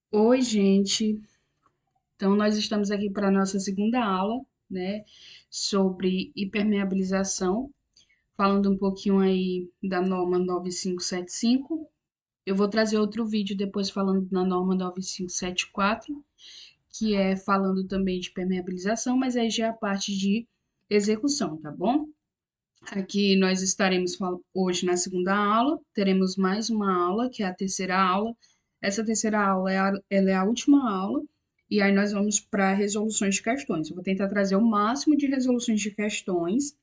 Oi, gente. Então, nós estamos aqui para a nossa segunda aula, né, sobre hipermeabilização, falando um pouquinho aí da norma 9575. Eu vou trazer outro vídeo depois falando na norma 9574, que é falando também de hipermeabilização, mas aí já é a parte de execução, tá bom? Aqui nós estaremos hoje na segunda aula, teremos mais uma aula, que é a terceira aula. Essa terceira aula ela é a última aula, e aí nós vamos para resoluções de questões. Eu vou tentar trazer o máximo de resoluções de questões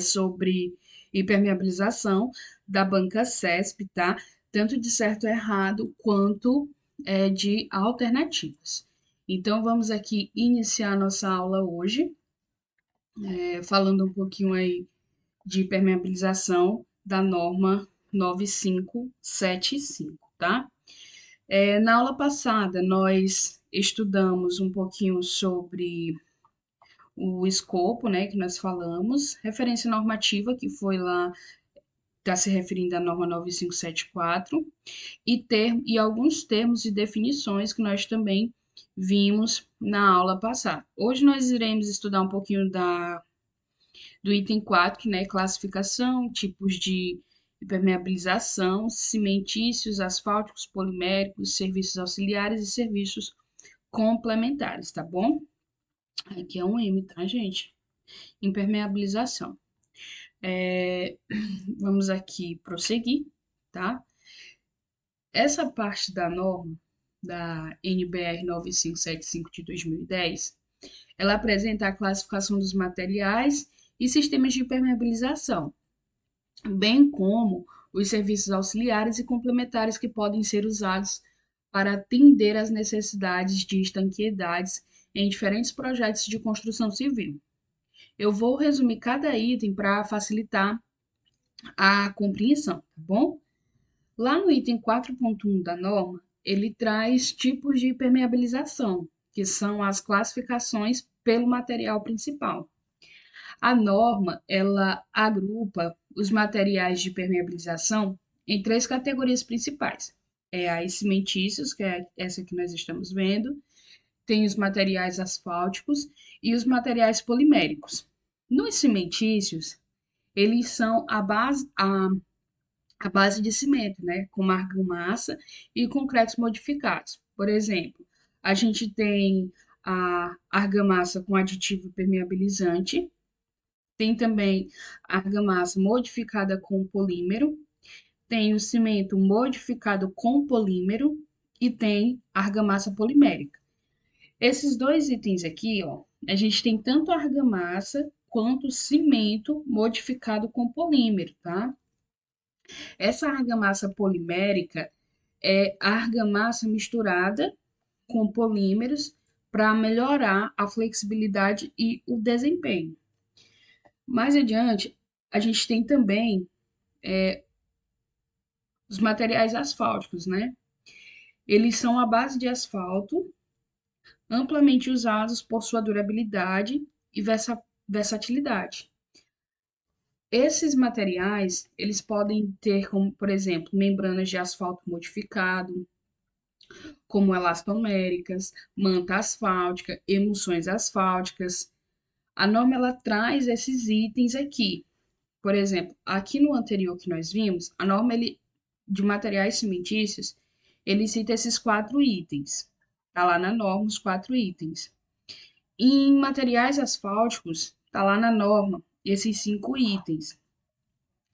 sobre hipermeabilização da banca CESP, tá? Tanto de certo e errado, quanto de alternativas. Então, vamos aqui iniciar nossa aula hoje, falando um pouquinho aí de permeabilização da norma 9575, tá? Na aula passada, nós estudamos um pouquinho sobre o escopo, né, que nós falamos, referência normativa, que foi lá, está se referindo à norma 9574, e alguns termos e definições que nós também vimos na aula passada. Hoje nós iremos estudar um pouquinho do item 4, né, classificação, tipos de impermeabilização, cimentícios, asfálticos, poliméricos, serviços auxiliares e serviços complementares, tá bom? Aqui é um M, tá, gente? Impermeabilização. É, vamos aqui prosseguir, tá? Essa parte da norma da NBR 9575 de 2010, ela apresenta a classificação dos materiais e sistemas de impermeabilização, bem como os serviços auxiliares e complementares que podem ser usados para atender às necessidades de estanqueidades em diferentes projetos de construção civil. Eu vou resumir cada item para facilitar a compreensão, tá bom? Lá no item 4.1 da norma, ele traz tipos de permeabilização, que são as classificações pelo material principal. A norma, ela agrupa os materiais de permeabilização em três categorias principais. É as cimentícios, que é essa que nós estamos vendo, tem os materiais asfálticos e os materiais poliméricos. Nos cimentícios, eles são a base de cimento, né, com argamassa e concretos modificados. Por exemplo, a gente tem a argamassa com aditivo permeabilizante, tem também a argamassa modificada com polímero, tem o cimento modificado com polímero e tem a argamassa polimérica. Esses dois itens aqui, ó, a gente tem tanto a argamassa quanto o cimento modificado com polímero, tá? Essa argamassa polimérica é a argamassa misturada com polímeros para melhorar a flexibilidade e o desempenho. Mais adiante, a gente tem também os materiais asfálticos, né? Eles são a base de asfalto, amplamente usados por sua durabilidade e versatilidade. Esses materiais, eles podem ter como, por exemplo, membranas de asfalto modificado, como elastoméricas, manta asfáltica, emulsões asfálticas. A norma ela traz esses itens aqui. Por exemplo, aqui no anterior que nós vimos, a norma de materiais cimentícios, ele cita esses quatro itens. Está lá na norma os quatro itens. Em materiais asfálticos, está lá na norma esses cinco itens.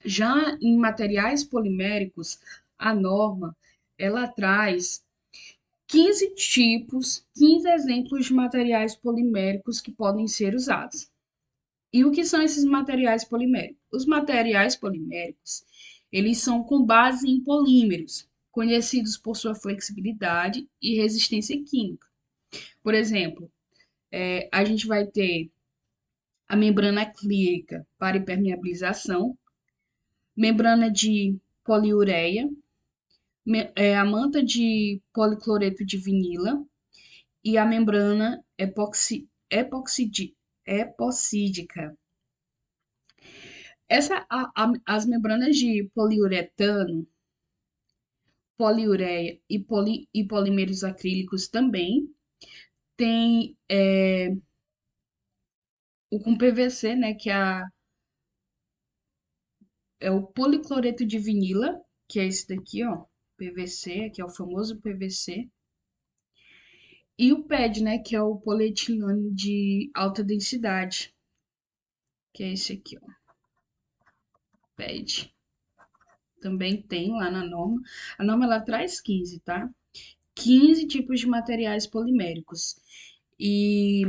Já em materiais poliméricos, a norma ela traz 15 tipos, 15 exemplos de materiais poliméricos que podem ser usados. E o que são esses materiais poliméricos? Os materiais poliméricos, eles são com base em polímeros, conhecidos por sua flexibilidade e resistência química. Por exemplo, a gente vai ter a membrana acrílica para impermeabilização, membrana de poliureia, a manta de policloreto de vinila e a membrana epoxídica. As membranas de poliuretano poliureia e polímeros acrílicos também. Tem o com PVC, né, que é o policloreto de vinila, que é esse daqui, ó, PVC, que é o famoso PVC. E o PED, né, que é o polietileno de alta densidade, que é esse aqui, ó, PED. Também tem lá na norma. A norma ela traz 15, tá? 15 tipos de materiais poliméricos. E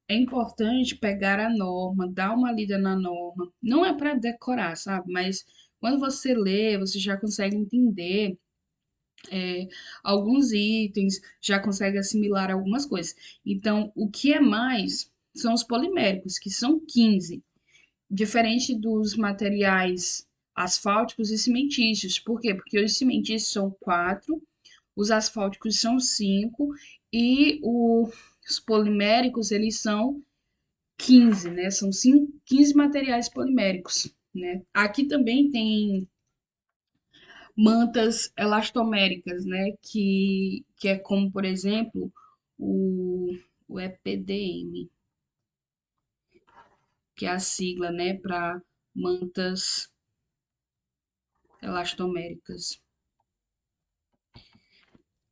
é importante pegar a norma, dar uma lida na norma. Não é para decorar, sabe? Mas quando você lê, você já consegue entender alguns itens, já consegue assimilar algumas coisas. Então, o que é mais são os poliméricos, que são 15, diferente dos materiais asfálticos e cimentícios. Por quê? Porque os cimentícios são 4, os asfálticos são 5 e os poliméricos, eles são 15, né? São 15 materiais poliméricos, né? Aqui também tem mantas elastoméricas, né? Que é como, por exemplo, o, o EPDM, que é a sigla, né? Para mantas elastoméricas.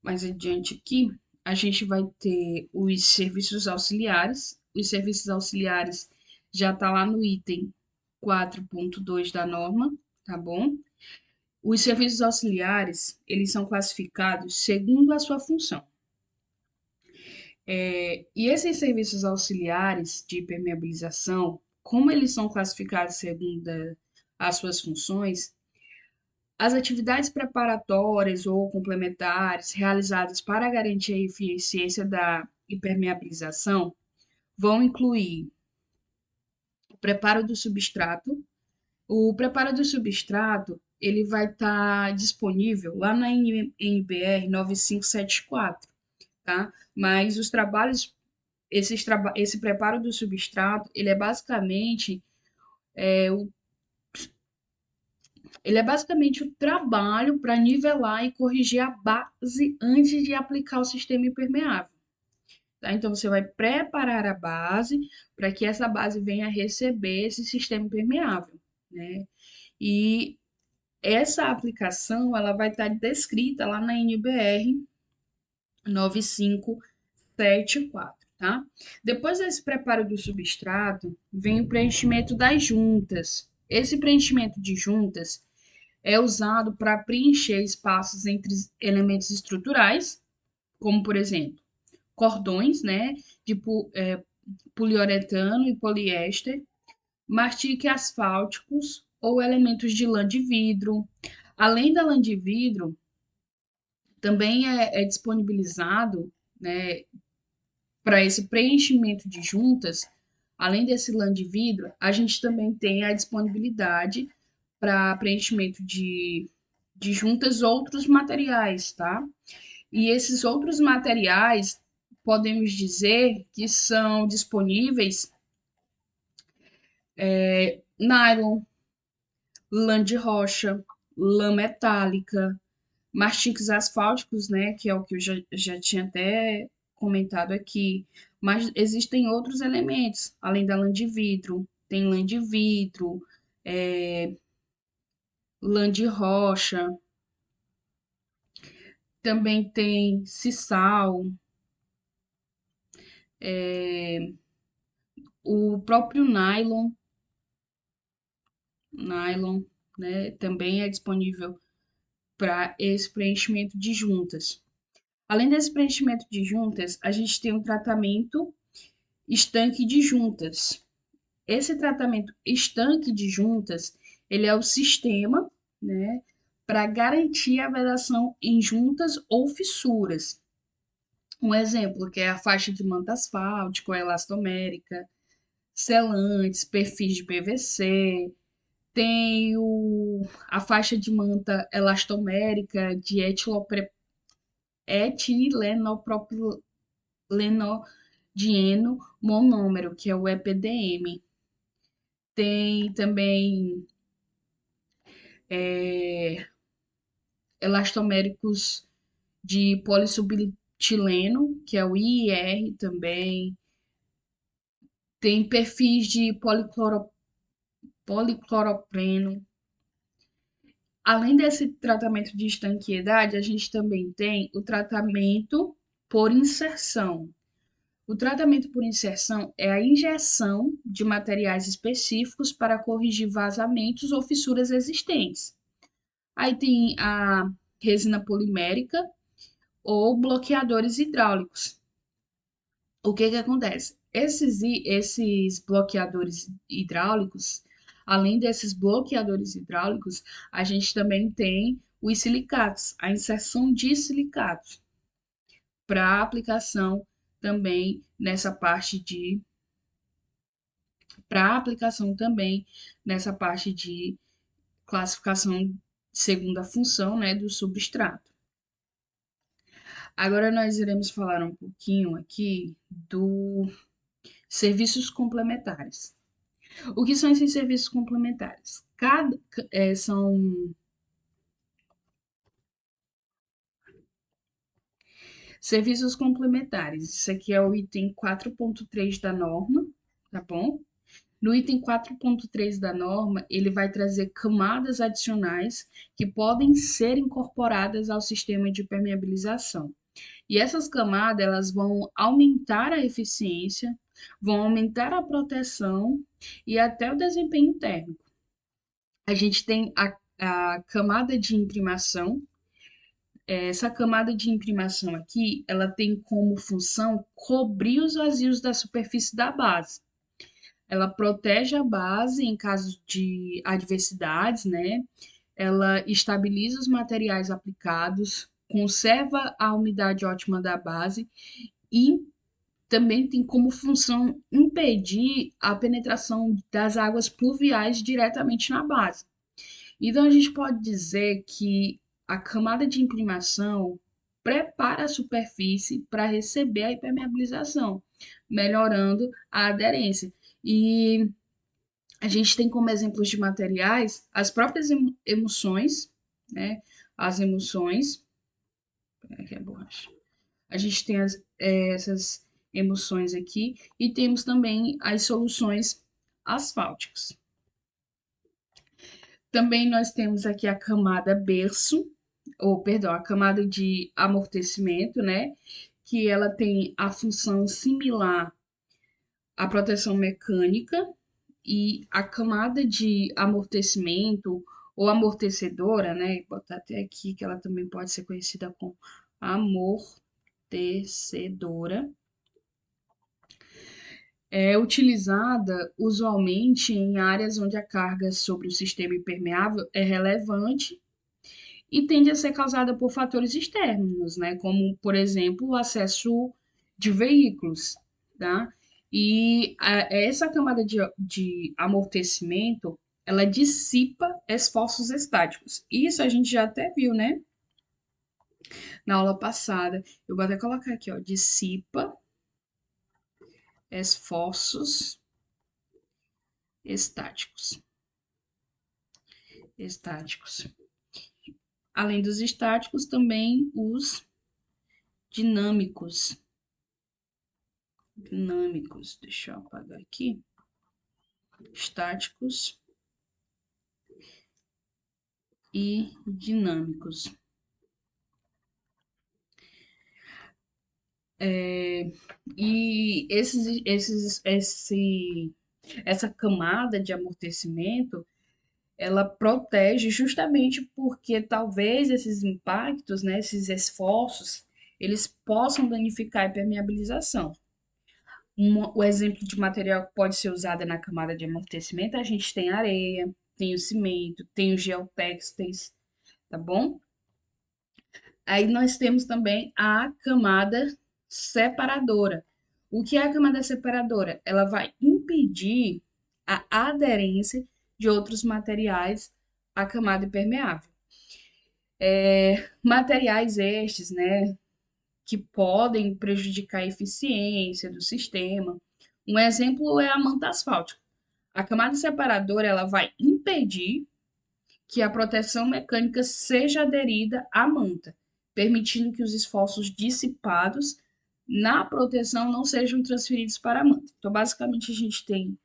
Mais adiante aqui, a gente vai ter os serviços auxiliares. Os serviços auxiliares já está lá no item 4.2 da norma, tá bom? Os serviços auxiliares, eles são classificados segundo a sua função. E esses serviços auxiliares de permeabilização, como eles são classificados segundo as suas funções, as atividades preparatórias ou complementares realizadas para garantir a eficiência da impermeabilização vão incluir o preparo do substrato. O preparo do substrato ele vai estar disponível lá na NBR 9574, tá? Mas os trabalhos, esse preparo do substrato, ele é basicamente o trabalho para nivelar e corrigir a base antes de aplicar o sistema impermeável. Tá? Então, você vai preparar a base para que essa base venha a receber esse sistema impermeável, né? E essa aplicação ela vai estar descrita lá na NBR 9574, tá? Depois desse preparo do substrato, vem o preenchimento das juntas. Esse preenchimento de juntas é usado para preencher espaços entre elementos estruturais, como, por exemplo, cordões, né, de poliuretano e poliéster, mastique asfálticos ou elementos de lã de vidro. Além da lã de vidro, também é disponibilizado, né, para esse preenchimento de juntas, além desse lã de vidro, a gente também tem a disponibilidade para preenchimento de juntas outros materiais, tá? E esses outros materiais, podemos dizer que são disponíveis nylon, lã de rocha, lã metálica, mastiques asfálticos, né, que é o que eu já tinha até comentado aqui, mas existem outros elementos, além da lã de vidro, tem lã de vidro, é, lã de rocha, também tem sisal, o próprio nylon, né, também é disponível para esse preenchimento de juntas. Além desse preenchimento de juntas, a gente tem um tratamento estanque de juntas. Esse tratamento estanque de juntas, ele é o sistema, né, para garantir a vedação em juntas ou fissuras. Um exemplo que é a faixa de manta asfáltica ou elastomérica, selantes, perfis de PVC, tem a faixa de manta elastomérica de etilenopropileno monômero, que é o EPDM. Tem também elastoméricos de polissubtileno, que é o IR também. Tem perfis de policloropreno. Além desse tratamento de estanqueidade, a gente também tem o tratamento por inserção. O tratamento por inserção é a injeção de materiais específicos para corrigir vazamentos ou fissuras existentes. Aí tem a resina polimérica ou bloqueadores hidráulicos. O que que acontece? Esses bloqueadores hidráulicos, além desses bloqueadores hidráulicos, a gente também tem os silicatos, a inserção de silicatos para aplicação também nessa parte de para aplicação também nessa parte de classificação segundo a função, né, do substrato. Agora nós iremos falar um pouquinho aqui do serviços complementares. O que são esses serviços complementares? São serviços complementares. Isso aqui é o item 4.3 da norma, tá bom? No item 4.3 da norma, ele vai trazer camadas adicionais que podem ser incorporadas ao sistema de permeabilização. E essas camadas, elas vão aumentar a eficiência, vão aumentar a proteção e até o desempenho térmico. A gente tem a camada de imprimação. Essa camada de imprimação aqui, ela tem como função cobrir os vazios da superfície da base. Ela protege a base em caso de adversidades, né? Ela estabiliza os materiais aplicados, conserva a umidade ótima da base e também tem como função impedir a penetração das águas pluviais diretamente na base. Então, a gente pode dizer que a camada de imprimação prepara a superfície para receber a impermeabilização, melhorando a aderência. E a gente tem como exemplos de materiais as próprias emulsões, né? As emulsões. Aqui é a borracha. A gente tem essas emulsões aqui e temos também as soluções asfálticas. Também nós temos aqui a camada berço, ou perdão, a camada de amortecimento, né? Que ela tem a função similar à proteção mecânica e a camada de amortecimento ou amortecedora, né? Vou botar até aqui que ela também pode ser conhecida como amortecedora. É utilizada usualmente em áreas onde a carga sobre o sistema impermeável é relevante e tende a ser causada por fatores externos, né, como, por exemplo, o acesso de veículos, tá? E essa camada de amortecimento, ela dissipa esforços estáticos. Isso a gente já até viu, né, na aula passada. Eu vou até colocar aqui, ó, dissipa esforços estáticos. Estáticos. Além dos estáticos, também os dinâmicos. Dinâmicos, deixa eu apagar aqui. Estáticos e dinâmicos. E essa camada de amortecimento, ela protege justamente porque talvez esses impactos, né, esses esforços, eles possam danificar a permeabilização. O exemplo de material que pode ser usado na camada de amortecimento, a gente tem areia, tem o cimento, tem os geotextiles, tá bom? Aí nós temos também a camada separadora. O que é a camada separadora? Ela vai impedir a aderência de outros materiais à camada impermeável. Materiais estes, né, que podem prejudicar a eficiência do sistema. Um exemplo é a manta asfáltica. A camada separadora ela vai impedir que a proteção mecânica seja aderida à manta, permitindo que os esforços dissipados na proteção não sejam transferidos para a manta. Então, basicamente, a gente tem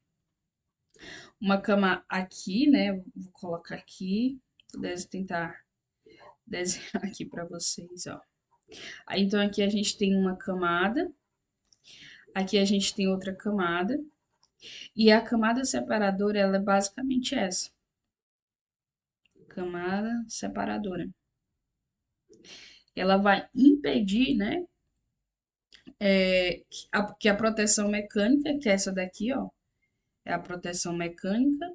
uma cama aqui, né? Vou colocar aqui, vou tentar desenhar aqui para vocês, ó. Aí, então, aqui a gente tem uma camada, aqui a gente tem outra camada, e a camada separadora, ela é basicamente essa. Camada separadora. Ela vai impedir, né, que a proteção mecânica, que é essa daqui, ó, é a proteção mecânica,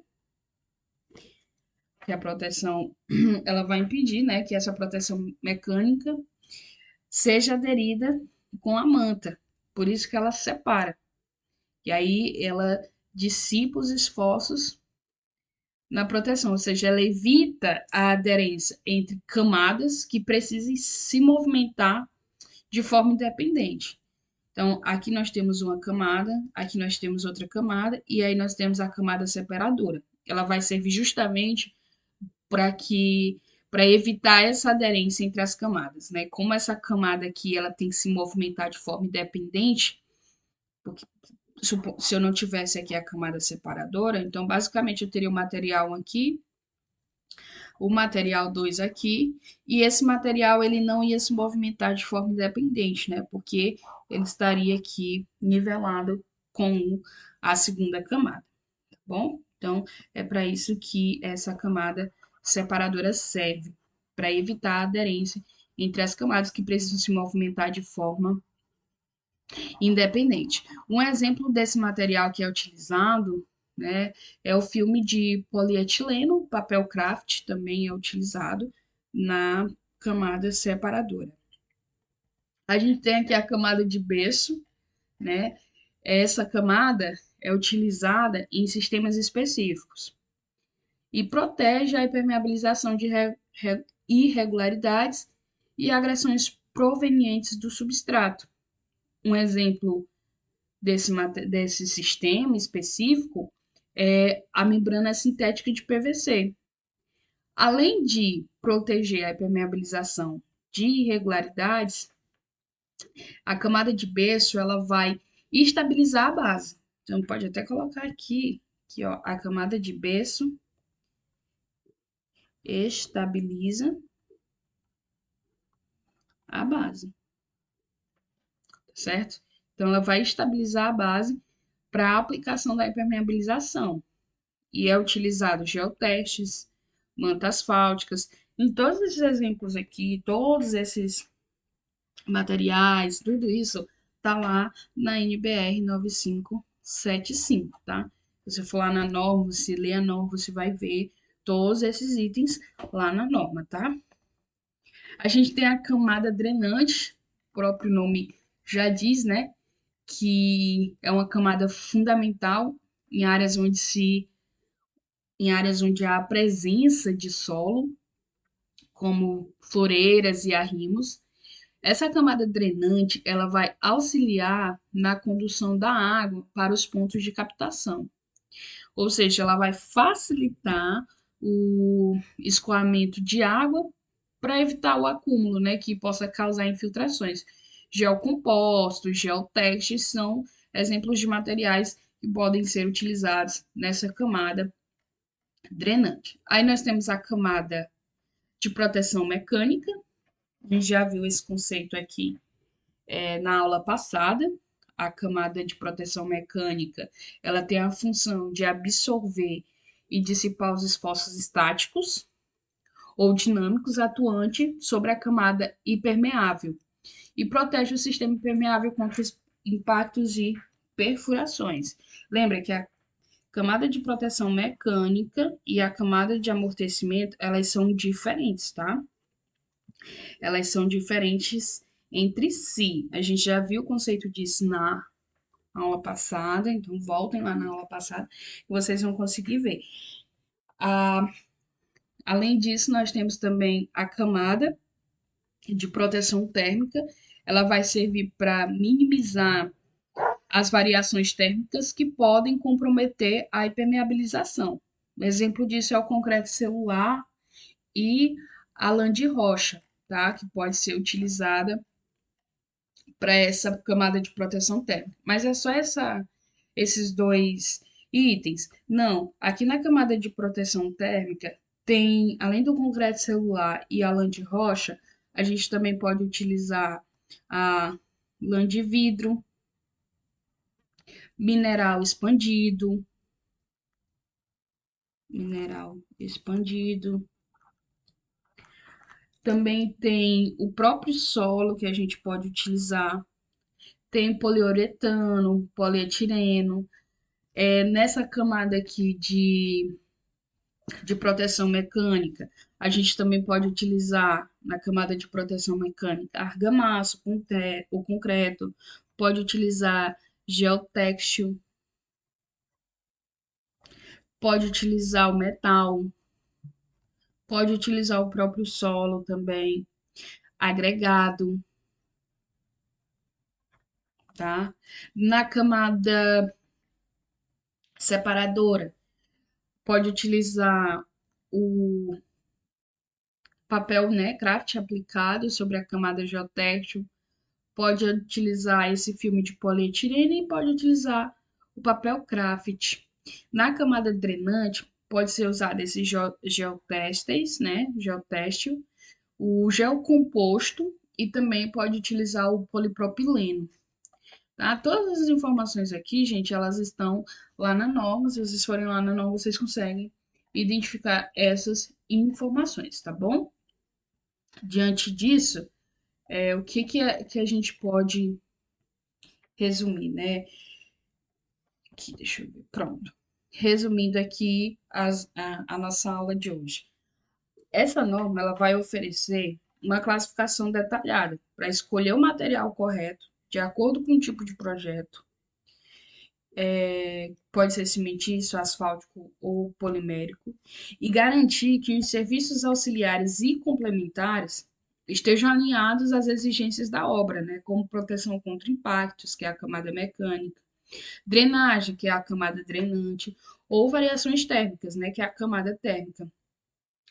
que a proteção, ela vai impedir, né, que essa proteção mecânica seja aderida com a manta. Por isso que ela separa. E aí ela dissipa os esforços na proteção, ou seja, ela evita a aderência entre camadas que precisem se movimentar de forma independente. Então, aqui nós temos uma camada, aqui nós temos outra camada, e aí nós temos a camada separadora. Ela vai servir justamente para evitar essa aderência entre as camadas, né? Como essa camada aqui ela tem que se movimentar de forma independente, porque se eu não tivesse aqui a camada separadora, então basicamente eu teria o material aqui, o material 2 aqui, e esse material ele não ia se movimentar de forma independente, né? Porque ele estaria aqui nivelado com a segunda camada, tá bom? Então, é para isso que essa camada separadora serve, para evitar a aderência entre as camadas que precisam se movimentar de forma independente. Um exemplo desse material que é utilizado, né, é o filme de polietileno, papel craft também é utilizado na camada separadora. A gente tem aqui a camada de berço, né? Essa camada é utilizada em sistemas específicos e protege a impermeabilização de irregularidades e agressões provenientes do substrato. Um exemplo desse sistema específico é a membrana sintética de PVC. Além de proteger a impermeabilização de irregularidades, a camada de berço ela vai estabilizar a base. Então, pode até colocar aqui ó, a camada de berço estabiliza a base, certo? Então, ela vai estabilizar a base para a aplicação da impermeabilização. E é utilizado geotestes, mantas asfálticas. Em todos esses exemplos aqui, todos esses materiais, tudo isso tá lá na NBR 9575, tá? Se você for lá na norma, você lê a norma, você vai ver todos esses itens lá na norma, tá? A gente tem a camada drenante, o próprio nome já diz, né? Que é uma camada fundamental em áreas onde há a presença de solo, como floreiras e arrimos. Essa camada drenante, ela vai auxiliar na condução da água para os pontos de captação. Ou seja, ela vai facilitar o escoamento de água para evitar o acúmulo, né, que possa causar infiltrações. Geocompostos, geotextos são exemplos de materiais que podem ser utilizados nessa camada drenante. Aí nós temos a camada de proteção mecânica. A gente já viu esse conceito aqui na aula passada. A camada de proteção mecânica, ela tem a função de absorver e dissipar os esforços estáticos ou dinâmicos atuantes sobre a camada impermeável e protege o sistema impermeável contra os impactos e perfurações. Lembra que a camada de proteção mecânica e a camada de amortecimento, elas são diferentes, tá? Elas são diferentes entre si. A gente já viu o conceito disso na aula passada, então voltem lá na aula passada que vocês vão conseguir ver. Além disso, nós temos também a camada de proteção térmica. Ela vai servir para minimizar as variações térmicas que podem comprometer a impermeabilização. Um exemplo disso é o concreto celular e a lã de rocha, tá? Que pode ser utilizada para essa camada de proteção térmica. Mas é só esses dois itens? Não. Aqui na camada de proteção térmica tem, além do concreto celular e a lã de rocha, a gente também pode utilizar a lã de vidro, mineral expandido, mineral expandido. Também tem o próprio solo que a gente pode utilizar. Tem poliuretano, polietileno. Nessa camada aqui de proteção mecânica, a gente também pode utilizar na camada de proteção mecânica argamassa, o concreto, pode utilizar geotextil, pode utilizar o metal, pode utilizar o próprio solo também, agregado, tá? Na camada separadora, pode utilizar o papel, né, craft aplicado sobre a camada geotextil, pode utilizar esse filme de polietileno e pode utilizar o papel craft. Na camada drenante, pode ser usado esse geotextis, né, geotextil, o gel composto e também pode utilizar o polipropileno. Tá? Todas as informações aqui, gente, elas estão lá na norma. Se vocês forem lá na norma, vocês conseguem identificar essas informações, tá bom? Diante disso, o que a gente pode resumir, né? Aqui, deixa eu ver. Pronto. Resumindo aqui a nossa aula de hoje. Essa norma ela vai oferecer uma classificação detalhada para escolher o material correto, de acordo com o tipo de projeto. Pode ser cimentício, asfáltico ou polimérico, e garantir que os serviços auxiliares e complementares estejam alinhados às exigências da obra, né, como proteção contra impactos, que é a camada mecânica, drenagem, que é a camada drenante, ou variações térmicas, né, que é a camada térmica.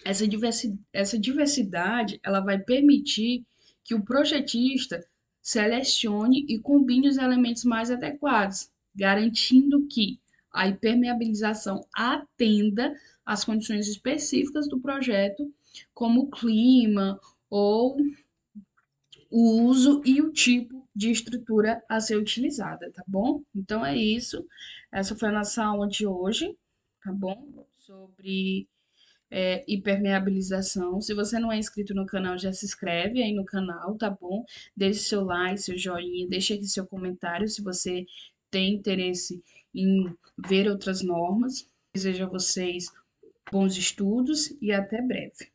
Essa diversidade ela vai permitir que o projetista selecione e combine os elementos mais adequados, garantindo que a impermeabilização atenda às condições específicas do projeto, como o clima ou o uso e o tipo de estrutura a ser utilizada, tá bom? Então é isso. Essa foi a nossa aula de hoje, tá bom? Sobre impermeabilização. Se você não é inscrito no canal, já se inscreve aí no canal, tá bom? Deixe seu like, seu joinha, deixe aqui seu comentário se você tem interesse em ver outras normas. Desejo a vocês bons estudos e até breve.